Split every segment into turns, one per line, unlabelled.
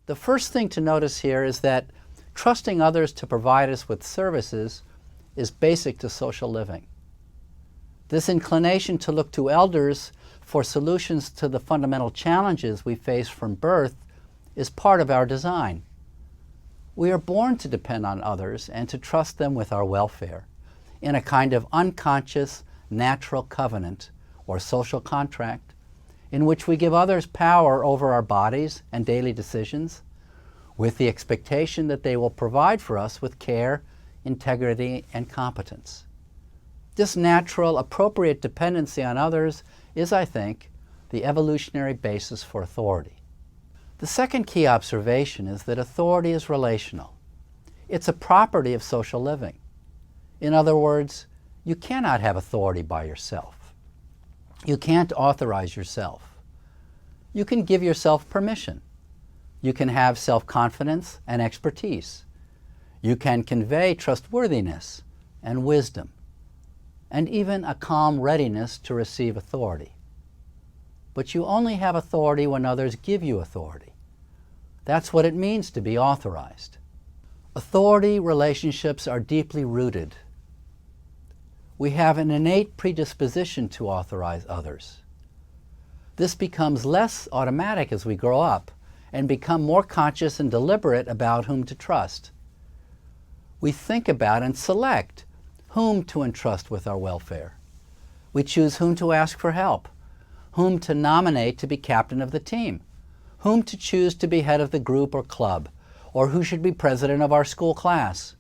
The first thing to notice here is that trusting others to provide us with services is basic to social living. This inclination to look to elders for solutions to the fundamental challenges we face from birth is part of our design. We are born to depend on others and to trust them with our welfare in a kind of unconscious, natural covenant or social contract in which we give others power over our bodies and daily decisions with the expectation that they will provide for us with care, integrity, and competence. This natural, appropriate dependency on others is, I think, the evolutionary basis for authority. The second key observation is that authority is relational. It's a property of social living. In other words, you cannot have authority by yourself. You can't authorize yourself. You can give yourself permission. You can have self-confidence and expertise. You can convey trustworthiness and wisdom, and even a calm readiness to receive authority. But you only have authority when others give you authority. That's what it means to be authorized. Authority relationships are deeply rooted. We have an innate predisposition to authorize others. This becomes less automatic as we grow up and become more conscious and deliberate about whom to trust. We think about and select whom to entrust with our welfare. We choose whom to ask for help, whom to nominate to be captain of the team, whom to choose to be head of the group or club, or who should be president of our school class.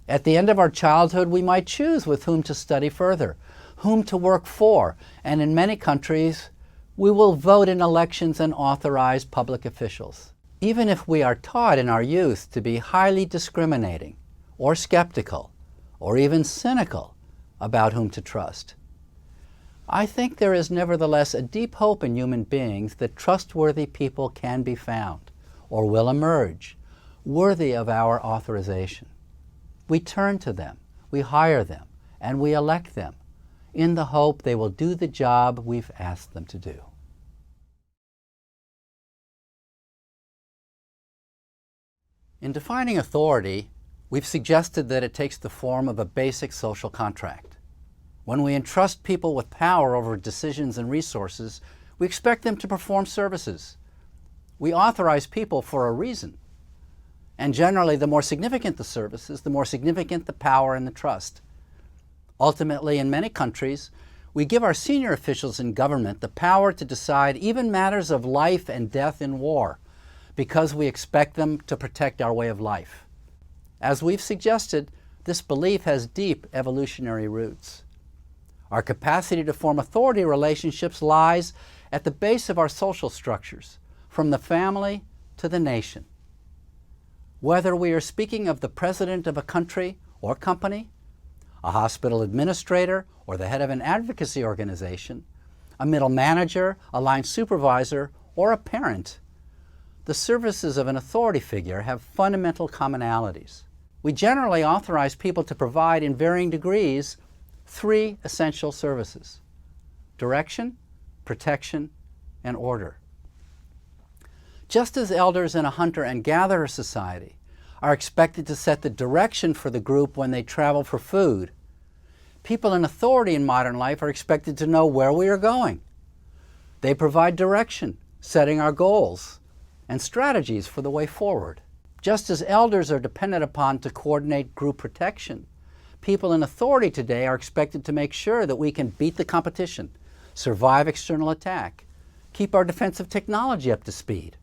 At the end of our childhood, we might choose with whom to study further, whom to work for, and in many countries, we will vote in elections and authorize public officials. Even if we are taught in our youth to be highly discriminating, or skeptical, or even cynical about whom to trust, I think there is nevertheless a deep hope in human beings that trustworthy people can be found, or will emerge, worthy of our authorization. We turn to them, we hire them, and we elect them in the hope they will do the job we've asked them to do. In defining authority, we've suggested that it takes the form of a basic social contract. When we entrust people with power over decisions and resources, we expect them to perform services. We authorize people for a reason. And generally, the more significant the services, the more significant the power and the trust. Ultimately, in many countries, we give our senior officials in government the power to decide even matters of life and death in war, because we expect them to protect our way of life. As we've suggested, this belief has deep evolutionary roots. Our capacity to form authority relationships lies at the base of our social structures, from the family to the nation. Whether we are speaking of the president of a country or company, a hospital administrator, or the head of an advocacy organization, a middle manager, a line supervisor, or a parent, the services of an authority figure have fundamental commonalities. We generally authorize people to provide in varying degrees three essential services: direction, protection, and order. Just as elders in a hunter and gatherer society are expected to set the direction for the group when they travel for food, people in authority in modern life are expected to know where we are going. They provide direction, setting our goals, and strategies for the way forward. Just as elders are dependent upon to coordinate group protection, people in authority today are expected to make sure that we can beat the competition, survive external attack, keep our defensive technology up to speed,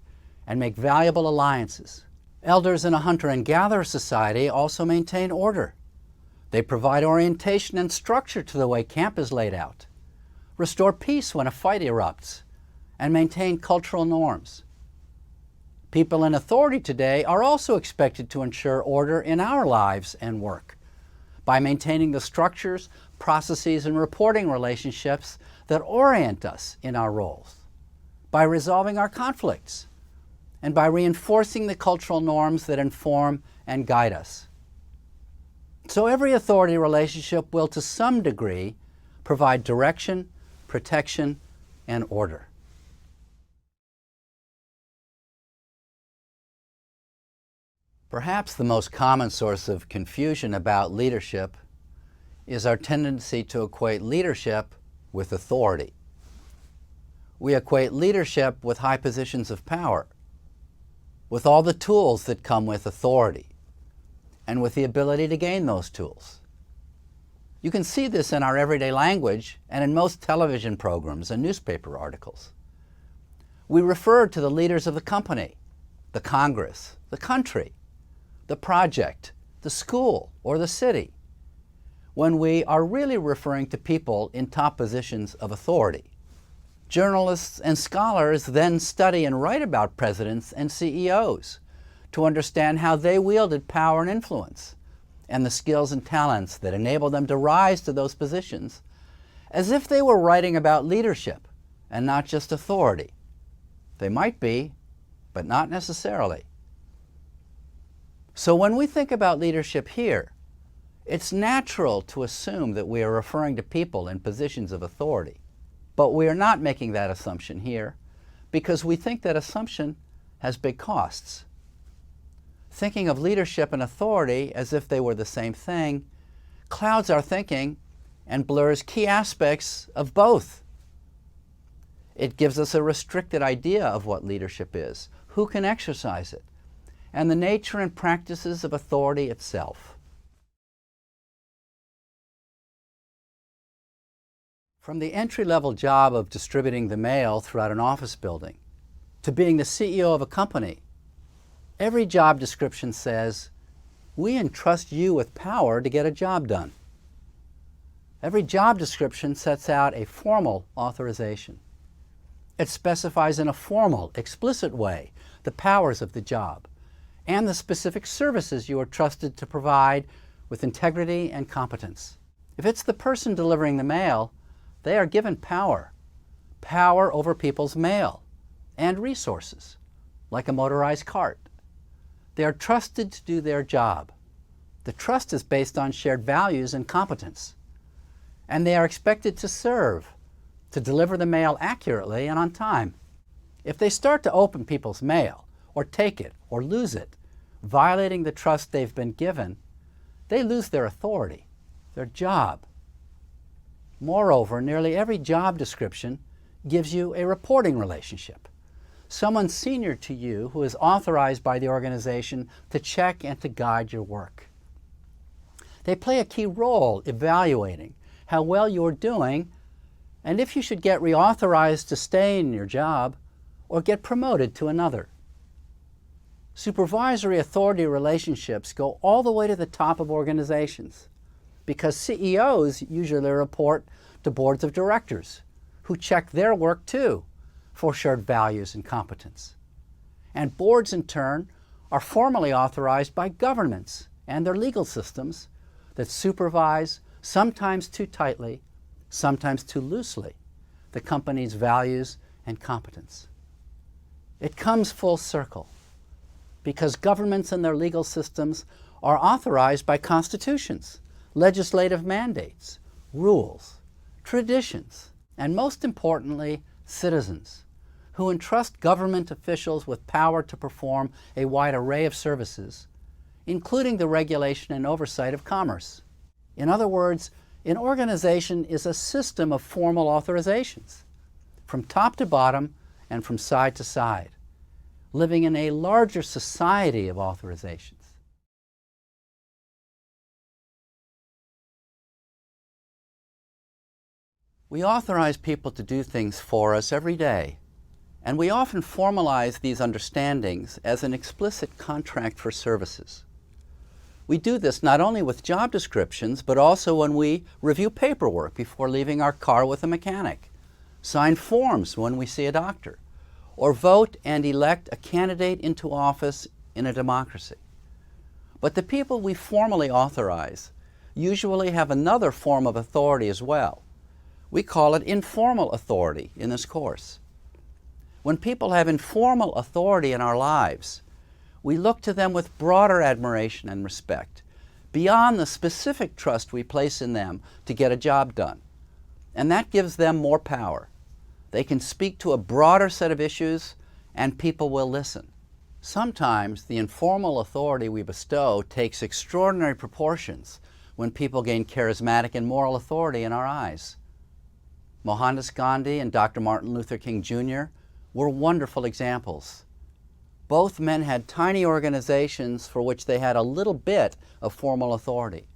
and make valuable alliances. Elders in a hunter and gatherer society also maintain order. They provide orientation and structure to the way camp is laid out, restore peace when a fight erupts, and maintain cultural norms. People in authority today are also expected to ensure order in our lives and work by maintaining the structures, processes, and reporting relationships that orient us in our roles, by resolving our conflicts, and by reinforcing the cultural norms that inform and guide us. So every authority relationship will, to some degree, provide direction, protection, and order. Perhaps the most common source of confusion about leadership is our tendency to equate leadership with authority. We equate leadership with high positions of power, with all the tools that come with authority, and with the ability to gain those tools. You can see this in our everyday language and in most television programs and newspaper articles. We refer to the leaders of the company, the Congress, the country, the project, the school, or the city, when we are really referring to people in top positions of authority. Journalists and scholars then study and write about presidents and CEOs to understand how they wielded power and influence and the skills and talents that enable them to rise to those positions, as if they were writing about leadership and not just authority. They might be, but not necessarily. So when we think about leadership here, it's natural to assume that we are referring to people in positions of authority. But we are not making that assumption here because we think that assumption has big costs. Thinking of leadership and authority as if they were the same thing clouds our thinking and blurs key aspects of both. It gives us a restricted idea of what leadership is, who can exercise it, and the nature and practices of authority itself. From the entry-level job of distributing the mail throughout an office building to being the CEO of a company, every job description says, "We entrust you with power to get a job done." Every job description sets out a formal authorization. It specifies in a formal, explicit way the powers of the job and the specific services you are trusted to provide with integrity and competence. If it's the person delivering the mail, they are given power over people's mail and resources, like a motorized cart. They are trusted to do their job. The trust is based on shared values and competence. And they are expected to serve, to deliver the mail accurately and on time. If they start to open people's mail, or take it, or lose it, violating the trust they've been given, they lose their authority, their job. Moreover, nearly every job description gives you a reporting relationship. Someone senior to you who is authorized by the organization to check and to guide your work. They play a key role evaluating how well you're doing and if you should get reauthorized to stay in your job or get promoted to another. Supervisory authority relationships go all the way to the top of organizations because CEOs usually report to boards of directors who check their work too for shared values and competence. And boards in turn are formally authorized by governments and their legal systems that supervise, sometimes too tightly, sometimes too loosely, the company's values and competence. It comes full circle because governments and their legal systems are authorized by constitutions, legislative mandates, rules, traditions, and most importantly, citizens, who entrust government officials with power to perform a wide array of services, including the regulation and oversight of commerce. In other words, an organization is a system of formal authorizations, from top to bottom and from side to side, living in a larger society of authorizations. We authorize people to do things for us every day, and we often formalize these understandings as an explicit contract for services. We do this not only with job descriptions, but also when we review paperwork before leaving our car with a mechanic, sign forms when we see a doctor, or vote and elect a candidate into office in a democracy. But the people we formally authorize usually have another form of authority as well. We call it informal authority in this course. When people have informal authority in our lives, we look to them with broader admiration and respect, beyond the specific trust we place in them to get a job done. And that gives them more power. They can speak to a broader set of issues, and people will listen. Sometimes the informal authority we bestow takes extraordinary proportions when people gain charismatic and moral authority in our eyes. Mohandas Gandhi and Dr. Martin Luther King Jr. were wonderful examples. Both men had tiny organizations for which they had a little bit of formal authority,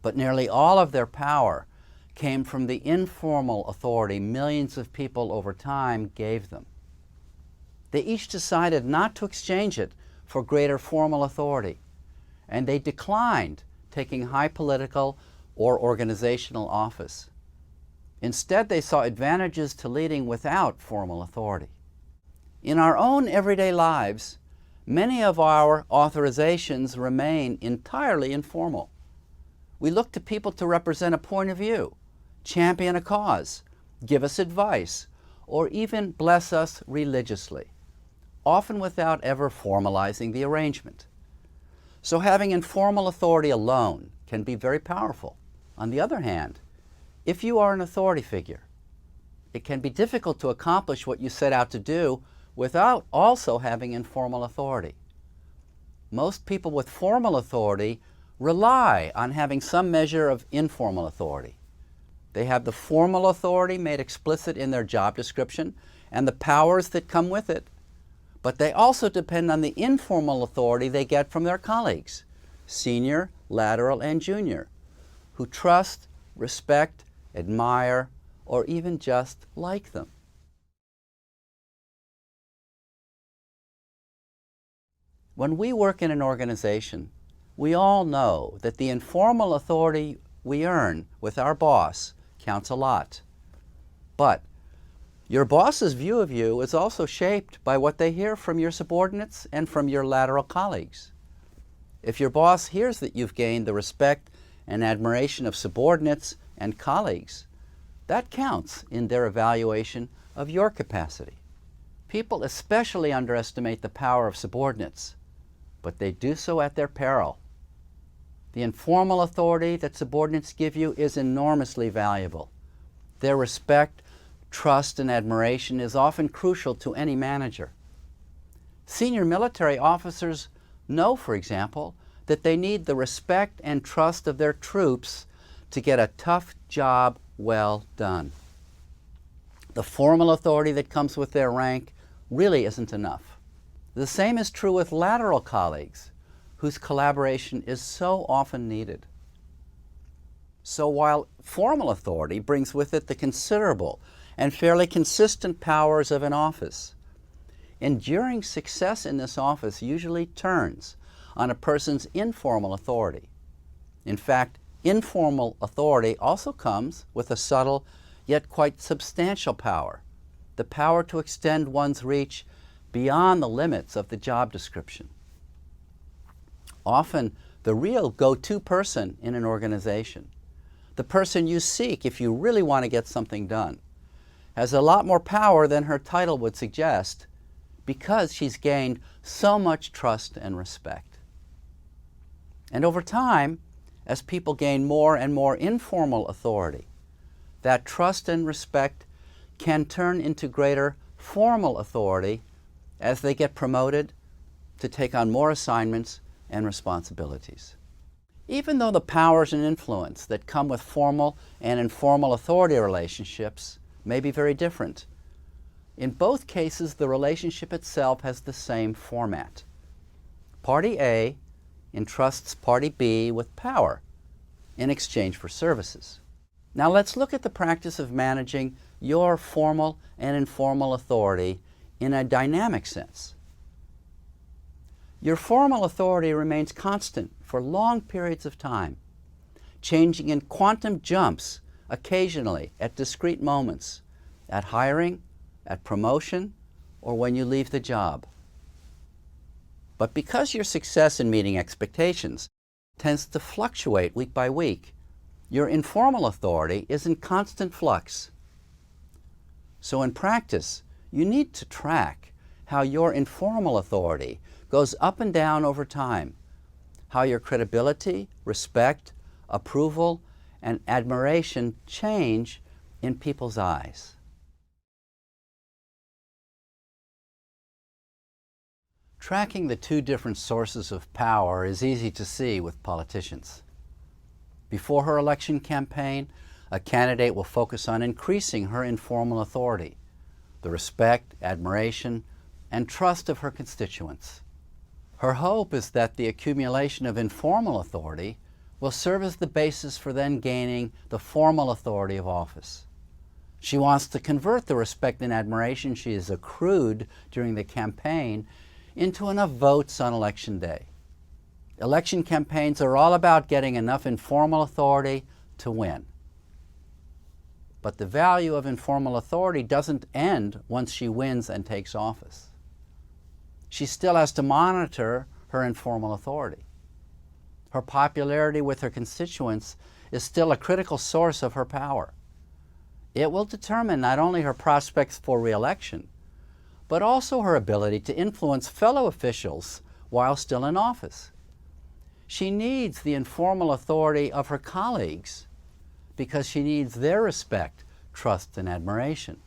but nearly all of their power came from the informal authority millions of people over time gave them. They each decided not to exchange it for greater formal authority, and they declined taking high political or organizational office. Instead, they saw advantages to leading without formal authority. In our own everyday lives, many of our authorizations remain entirely informal. We look to people to represent a point of view, champion a cause, give us advice, or even bless us religiously, often without ever formalizing the arrangement. So having informal authority alone can be very powerful. On the other hand, if you are an authority figure, it can be difficult to accomplish what you set out to do without also having informal authority. Most people with formal authority rely on having some measure of informal authority. They have the formal authority made explicit in their job description and the powers that come with it, but they also depend on the informal authority they get from their colleagues, senior, lateral, and junior, who trust, respect, admire, or even just like them. When we work in an organization, we all know that the informal authority we earn with our boss counts a lot. But your boss's view of you is also shaped by what they hear from your subordinates and from your lateral colleagues. If your boss hears that you've gained the respect and admiration of subordinates and colleagues, that counts in their evaluation of your capacity. People especially underestimate the power of subordinates, but they do so at their peril. The informal authority that subordinates give you is enormously valuable. Their respect, trust, and admiration is often crucial to any manager. Senior military officers know, for example, that they need the respect and trust of their troops to get a tough job well done. The formal authority that comes with their rank really isn't enough. The same is true with lateral colleagues, whose collaboration is so often needed. So while formal authority brings with it the considerable and fairly consistent powers of an office, enduring success in this office usually turns on a person's informal authority. In fact, informal authority also comes with a subtle yet quite substantial power, the power to extend one's reach beyond the limits of the job description. Often, the real go-to person in an organization, the person you seek if you really want to get something done, has a lot more power than her title would suggest because she's gained so much trust and respect. And over time, as people gain more and more informal authority, that trust and respect can turn into greater formal authority as they get promoted to take on more assignments and responsibilities. Even though the powers and influence that come with formal and informal authority relationships may be very different, in both cases the relationship itself has the same format. Party A entrusts Party B with power in exchange for services. Now let's look at the practice of managing your formal and informal authority in a dynamic sense. Your formal authority remains constant for long periods of time, changing in quantum jumps occasionally at discrete moments, at hiring, at promotion, or when you leave the job. But because your success in meeting expectations tends to fluctuate week by week, your informal authority is in constant flux. So in practice, you need to track how your informal authority goes up and down over time, how your credibility, respect, approval, and admiration change in people's eyes. Tracking the two different sources of power is easy to see with politicians. Before her election campaign, a candidate will focus on increasing her informal authority, the respect, admiration, and trust of her constituents. Her hope is that the accumulation of informal authority will serve as the basis for then gaining the formal authority of office. She wants to convert the respect and admiration she has accrued during the campaign into enough votes on election day. Election campaigns are all about getting enough informal authority to win. But the value of informal authority doesn't end once she wins and takes office. She still has to monitor her informal authority. Her popularity with her constituents is still a critical source of her power. It will determine not only her prospects for re-election, but also her ability to influence fellow officials while still in office. She needs the informal authority of her colleagues because she needs their respect, trust, and admiration.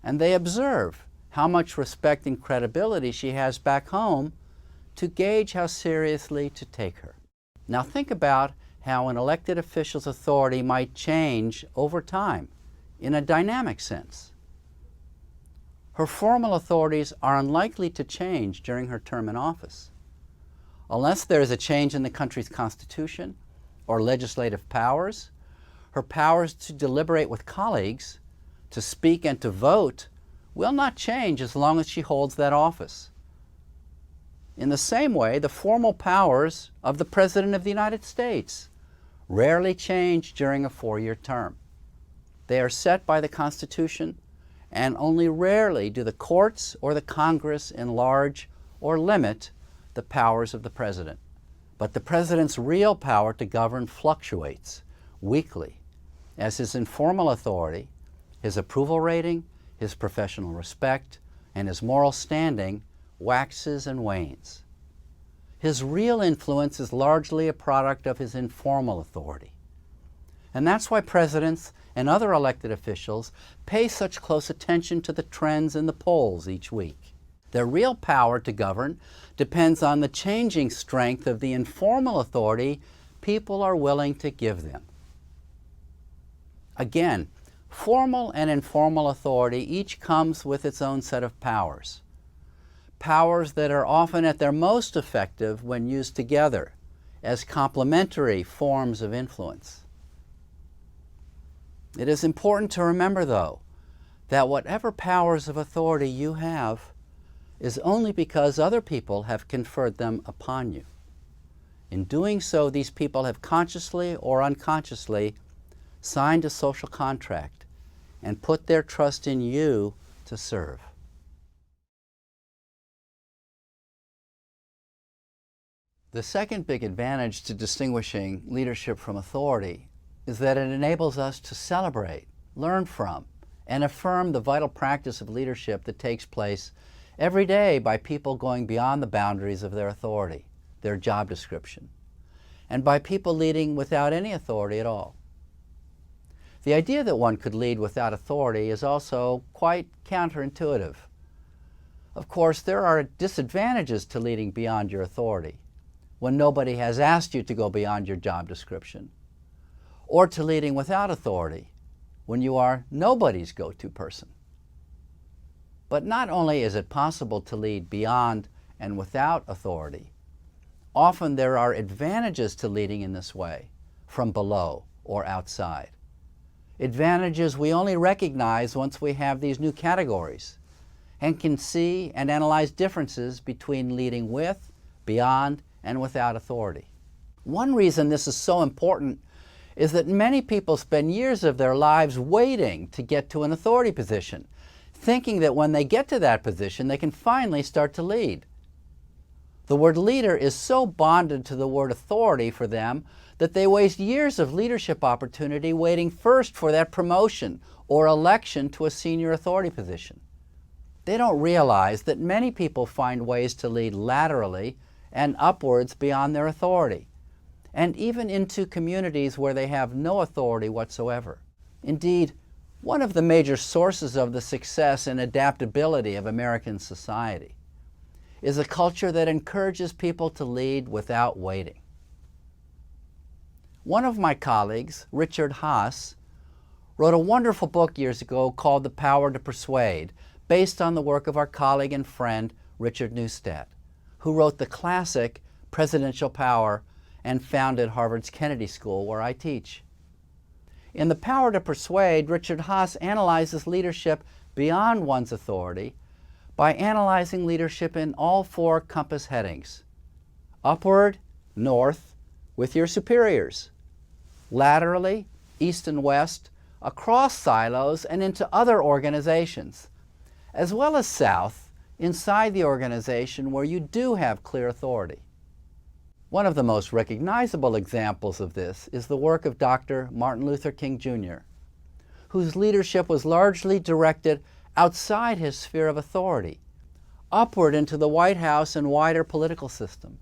And they observe how much respect and credibility she has back home to gauge how seriously to take her. Now think about how an elected official's authority might change over time in a dynamic sense. Her formal authorities are unlikely to change during her term in office. Unless there is a change in the country's constitution or legislative powers, her powers to deliberate with colleagues, to speak and to vote will not change as long as she holds that office. In the same way, the formal powers of the President of the United States rarely change during a 4-year term. They are set by the Constitution, and only rarely do the courts or the Congress enlarge or limit the powers of the President. But the President's real power to govern fluctuates weekly as his informal authority, his approval rating, his professional respect, and his moral standing waxes and wanes. His real influence is largely a product of his informal authority. And that's why presidents and other elected officials pay such close attention to the trends in the polls each week. Their real power to govern depends on the changing strength of the informal authority people are willing to give them. Again, formal and informal authority each comes with its own set of powers. Powers that are often at their most effective when used together as complementary forms of influence. It is important to remember, though, that whatever powers of authority you have is only because other people have conferred them upon you. In doing so, these people have consciously or unconsciously signed a social contract and put their trust in you to serve. The second big advantage to distinguishing leadership from authority is that it enables us to celebrate, learn from, and affirm the vital practice of leadership that takes place every day by people going beyond the boundaries of their authority, their job description, and by people leading without any authority at all. The idea that one could lead without authority is also quite counterintuitive. Of course, there are disadvantages to leading beyond your authority, when nobody has asked you to go beyond your job description, or to leading without authority, when you are nobody's go-to person. But not only is it possible to lead beyond and without authority, often there are advantages to leading in this way, from below or outside. Advantages we only recognize once we have these new categories and can see and analyze differences between leading with, beyond, and without authority. One reason this is so important is that many people spend years of their lives waiting to get to an authority position, thinking that when they get to that position, they can finally start to lead. The word leader is so bonded to the word authority for them that they waste years of leadership opportunity waiting first for that promotion or election to a senior authority position. They don't realize that many people find ways to lead laterally and upwards beyond their authority, and even into communities where they have no authority whatsoever. Indeed, one of the major sources of the success and adaptability of American society is a culture that encourages people to lead without waiting. One of my colleagues, Richard Haas, wrote a wonderful book years ago called The Power to Persuade, based on the work of our colleague and friend Richard Neustadt, who wrote the classic Presidential Power and founded Harvard's Kennedy School, where I teach. In The Power to Persuade, Richard Haas analyzes leadership beyond one's authority by analyzing leadership in all four compass headings: upward, north, with your superiors; laterally, east and west, across silos and into other organizations; as well as south, inside the organization where you do have clear authority. One of the most recognizable examples of this is the work of Dr. Martin Luther King Jr., whose leadership was largely directed outside his sphere of authority, upward into the White House and wider political system,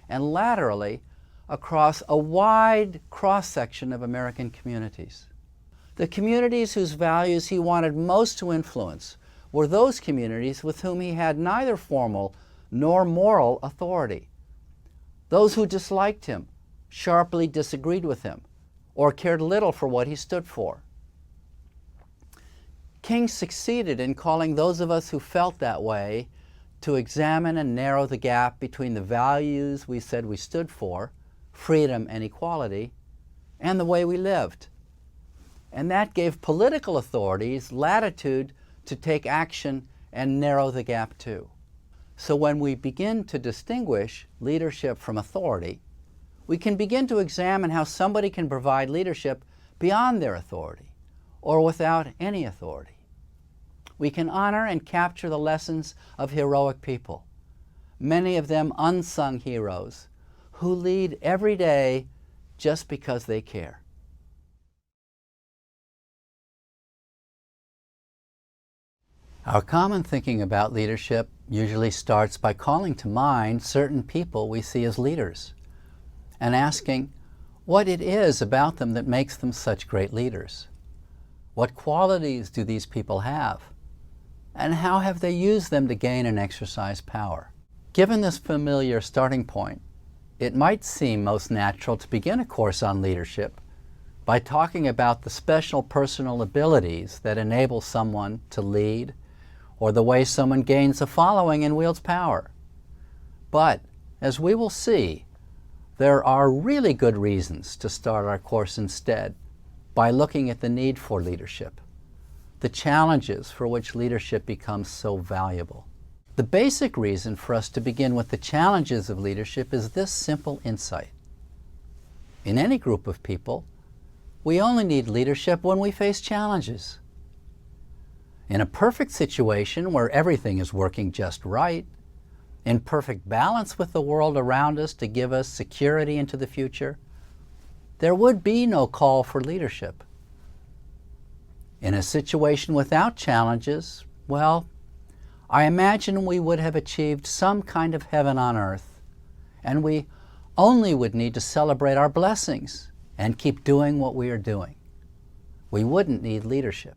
and laterally across a wide cross-section of American communities. The communities whose values he wanted most to influence were those communities with whom he had neither formal nor moral authority. Those who disliked him, sharply disagreed with him, or cared little for what he stood for. King succeeded in calling those of us who felt that way to examine and narrow the gap between the values we said we stood for, freedom and equality, and the way we lived. And that gave political authorities latitude to take action and narrow the gap too. So when we begin to distinguish leadership from authority, we can begin to examine how somebody can provide leadership beyond their authority or without any authority. We can honor and capture the lessons of heroic people, many of them unsung heroes, who lead every day just because they care. Our common thinking about leadership usually starts by calling to mind certain people we see as leaders and asking what it is about them that makes them such great leaders. What qualities do these people have? And how have they used them to gain and exercise power? Given this familiar starting point, it might seem most natural to begin a course on leadership by talking about the special personal abilities that enable someone to lead, or the way someone gains a following and wields power. But, as we will see, there are really good reasons to start our course instead by looking at the need for leadership, the challenges for which leadership becomes so valuable. The basic reason for us to begin with the challenges of leadership is this simple insight. In any group of people, we only need leadership when we face challenges. In a perfect situation where everything is working just right, in perfect balance with the world around us to give us security into the future, there would be no call for leadership. In a situation without challenges, well, I imagine we would have achieved some kind of heaven on earth, and we only would need to celebrate our blessings and keep doing what we are doing. We wouldn't need leadership.